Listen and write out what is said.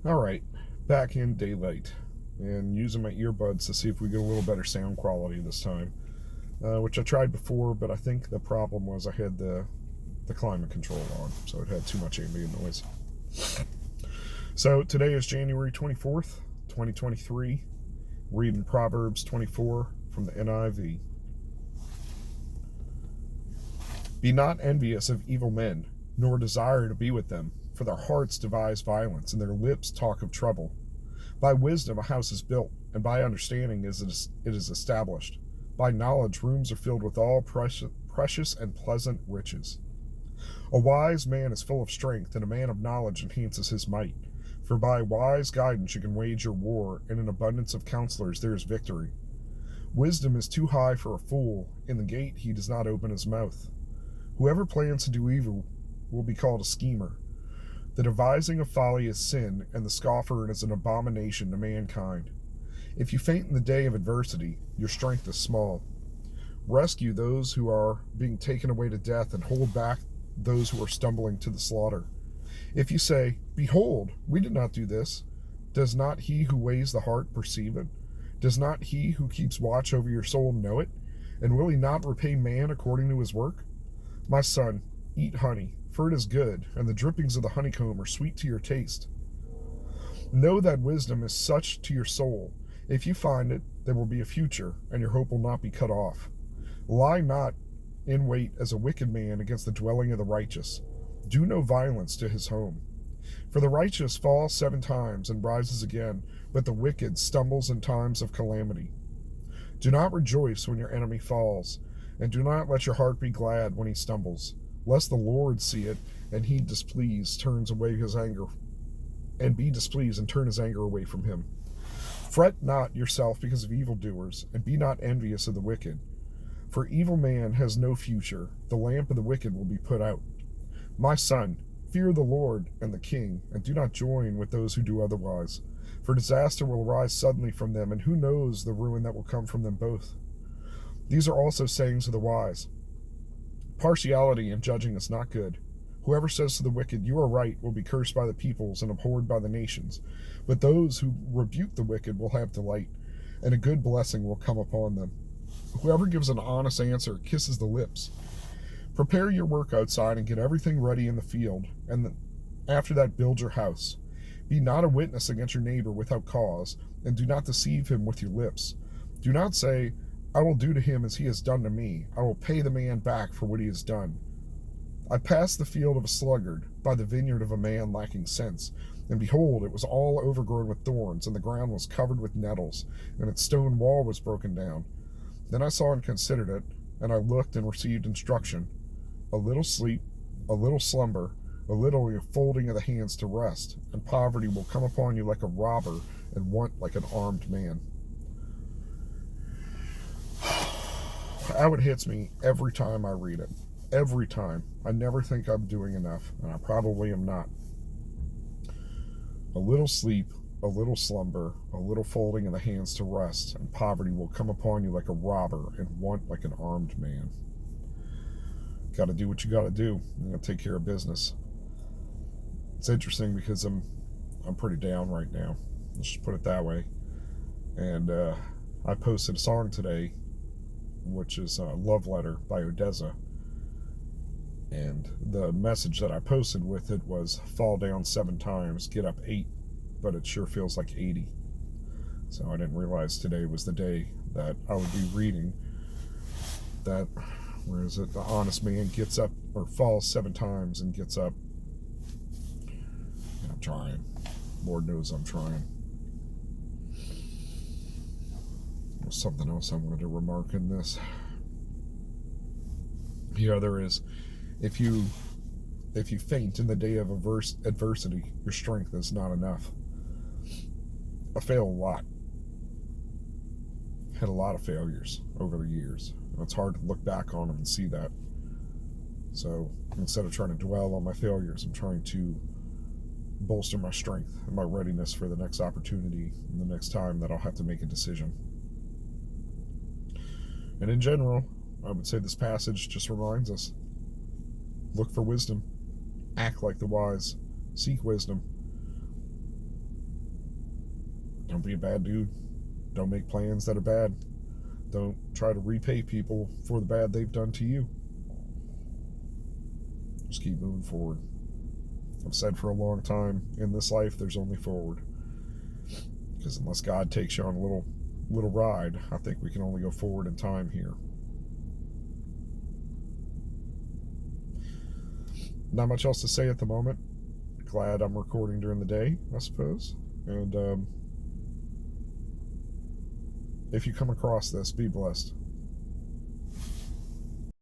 All right, back in daylight and using my earbuds to see if we get a little better sound quality this time, which I tried before, but I think the problem was I had the climate control on, so it had too much ambient noise. So today is January 24th, 2023, reading Proverbs 24 from the NIV. Be not envious of evil men, nor desire to be with them, for their hearts devise violence, and their lips talk of trouble. By wisdom a house is built, and by understanding it is established. By knowledge rooms are filled with all precious and pleasant riches. A wise man is full of strength, and a man of knowledge enhances his might. For by wise guidance you can wage your war, and in abundance of counselors there is victory. Wisdom is too high for a fool, in the gate he does not open his mouth. Whoever plans to do evil will be called a schemer. The devising of folly is sin, and the scoffer is an abomination to mankind. If you faint in the day of adversity, your strength is small. Rescue those who are being taken away to death, and hold back those who are stumbling to the slaughter. If you say, "Behold, we did not do this," does not he who weighs the heart perceive it? Does not he who keeps watch over your soul know it? And will he not repay man according to his work? My son, eat honey, for it is good, and the drippings of the honeycomb are sweet to your taste. Know that wisdom is such to your soul. If you find it, there will be a future, and your hope will not be cut off. Lie not in wait as a wicked man against the dwelling of the righteous. Do no violence to his home. For the righteous falls 7 times and rises again, but the wicked stumbles in times of calamity. Do not rejoice when your enemy falls, and do not let your heart be glad when he stumbles, lest the Lord see it, and he displeased turns away his anger, and be displeased and turn his anger away from him. Fret not yourself because of evildoers, and be not envious of the wicked. For evil man has no future, the lamp of the wicked will be put out. My son, fear the Lord and the king, and do not join with those who do otherwise. For disaster will arise suddenly from them, and who knows the ruin that will come from them both. These are also sayings of the wise. Partiality in judging is not good. Whoever says to the wicked, "You are right," will be cursed by the peoples and abhorred by the nations. But those who rebuke the wicked will have delight, and a good blessing will come upon them. Whoever gives an honest answer kisses the lips. Prepare your work outside and get everything ready in the field, and after that build your house. Be not a witness against your neighbor without cause, and do not deceive him with your lips. Do not say, "I will do to him as he has done to me. I will pay the man back for what he has done." I passed the field of a sluggard, by the vineyard of a man lacking sense, and behold, it was all overgrown with thorns, and the ground was covered with nettles, and its stone wall was broken down. Then I saw and considered it, and I looked and received instruction. A little sleep, a little slumber, a little folding of the hands to rest, and poverty will come upon you like a robber, and want like an armed man. How it hits me every time I read it. Every time. I never think I'm doing enough, and I probably am not. A little sleep, a little slumber, a little folding of the hands to rest, and poverty will come upon you like a robber, and want like an armed man. Got to do what you got to do. You got to take care of business. It's interesting because I'm pretty down right now. Let's just put it that way. And I posted a song today, which is Love Letter by Odessa. And the message that I posted with it was, fall down 7 times, get up 8, but it sure feels like 80. So I didn't realize today was the day that I would be reading that, where is it? The honest man gets up, or falls 7 times and gets up. I'm trying. Lord knows I'm trying. There's something else I wanted to remark in this. Yeah, there is. If you faint in the day of adversity, your strength is not enough. I fail a lot. Had a lot of failures over the years. It's hard to look back on them and see that. So instead of trying to dwell on my failures, I'm trying to bolster my strength and my readiness for the next opportunity and the next time that I'll have to make a decision. And in general, I would say this passage just reminds us, look for wisdom, act like the wise, seek wisdom, Don't be a bad dude. Don't make plans that are bad. Don't try to repay people for the bad they've done to you. Just keep moving forward. I've said for a long time, in this life, there's only forward. Because unless God takes you on a little ride, I think we can only go forward in time here. Not much else to say at the moment. Glad I'm recording during the day, I suppose. And if you come across this, be blessed.